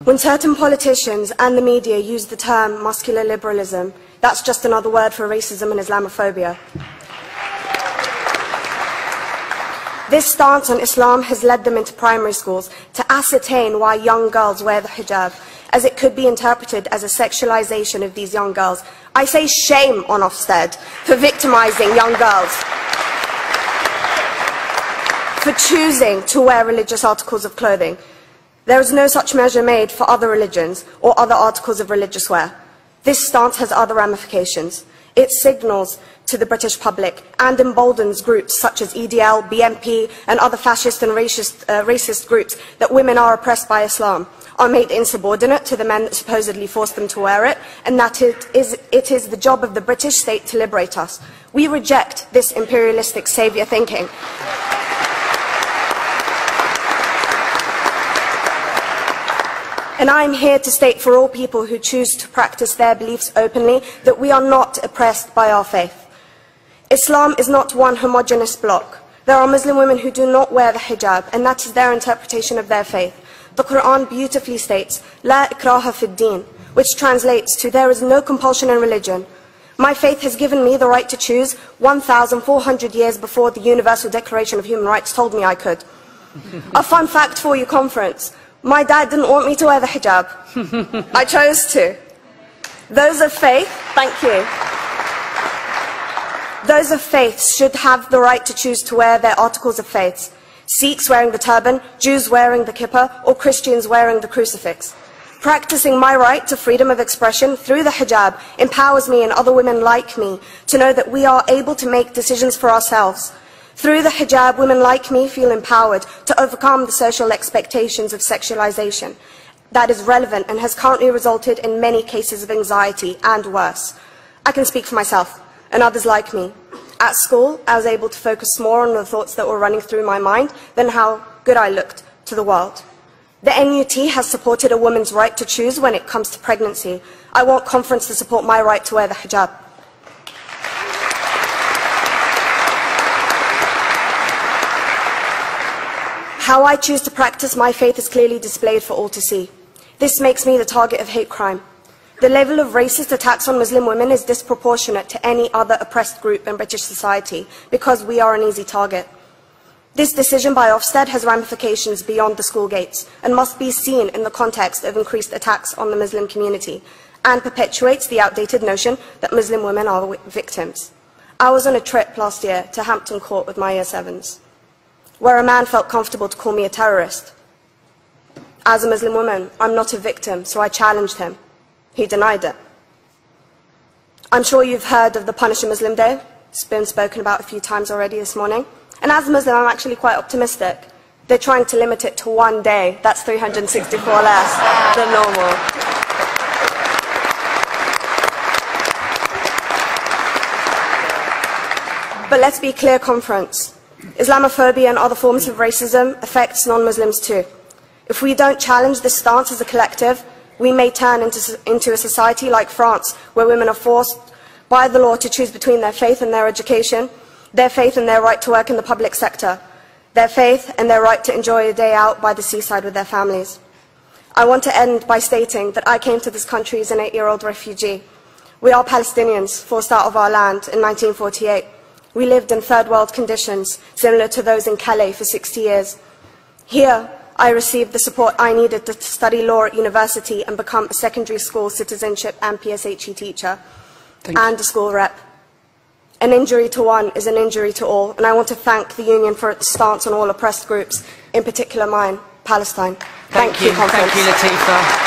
When certain politicians and the media use the term muscular liberalism, that's just another word for racism and Islamophobia. This stance on Islam has led them into primary schools to ascertain why young girls wear the hijab, as it could be interpreted as a sexualization of these young girls. I say shame on OFSTED for victimizing young girls, for choosing to wear religious articles of clothing. There is no such measure made for other religions or other articles of religious wear. This stance has other ramifications. It signals to the British public and emboldens groups such as EDL, BNP and other fascist and racist groups that women are oppressed by Islam, are made insubordinate to the men that supposedly forced them to wear it, and that it is the job of the British state to liberate us. We reject this imperialistic saviour thinking. And I am here to state for all people who choose to practice their beliefs openly that we are not oppressed by our faith. Islam is not one homogeneous block. There are Muslim women who do not wear the hijab, and that is their interpretation of their faith. The Quran beautifully states, La ikraha fid din, which translates to, there is no compulsion in religion. My faith has given me the right to choose 1,400 years before the Universal Declaration of Human Rights told me I could. A fun fact for you, conference. My dad didn't want me to wear the hijab. I chose to. Those of faith, thank you. Those of faith should have the right to choose to wear their articles of faith. Sikhs wearing the turban, Jews wearing the kippah, or Christians wearing the crucifix. Practicing my right to freedom of expression through the hijab empowers me and other women like me to know that we are able to make decisions for ourselves. Through the hijab, women like me feel empowered to overcome the social expectations of sexualization that is relevant and has currently resulted in many cases of anxiety and worse. I can speak for myself and others like me. At school, I was able to focus more on the thoughts that were running through my mind than how good I looked to the world. The NUT has supported a woman's right to choose when it comes to pregnancy. I want conference to support my right to wear the hijab. How I choose to practice my faith is clearly displayed for all to see. This makes me the target of hate crime. The level of racist attacks on Muslim women is disproportionate to any other oppressed group in British society because we are an easy target. This decision by OFSTED has ramifications beyond the school gates and must be seen in the context of increased attacks on the Muslim community and perpetuates the outdated notion that Muslim women are victims. I was on a trip last year to Hampton Court with my Year 7s, where a man felt comfortable to call me a terrorist. As a Muslim woman, I'm not a victim, so I challenged him. He denied it. I'm sure you've heard of the Punish a Muslim Day. It's been spoken about a few times already this morning. And as a Muslim, I'm actually quite optimistic. They're trying to limit it to one day. That's 364 less than normal. But let's be clear, conference. Islamophobia and other forms of racism affects non-Muslims too. If we don't challenge this stance as a collective, we may turn into a society like France, where women are forced by the law to choose between their faith and their education, their faith and their right to work in the public sector, their faith and their right to enjoy a day out by the seaside with their families. I want to end by stating that I came to this country as an 8-year-old refugee. We are Palestinians, forced out of our land in 1948. We lived in third world conditions, similar to those in Calais for 60 years. Here, I received the support I needed to study law at university and become a secondary school citizenship and PSHE teacher and a school rep. An injury to one is an injury to all, and I want to thank the Union for its stance on all oppressed groups, in particular mine, Palestine. Thank you, conference. Thank you, Latifa.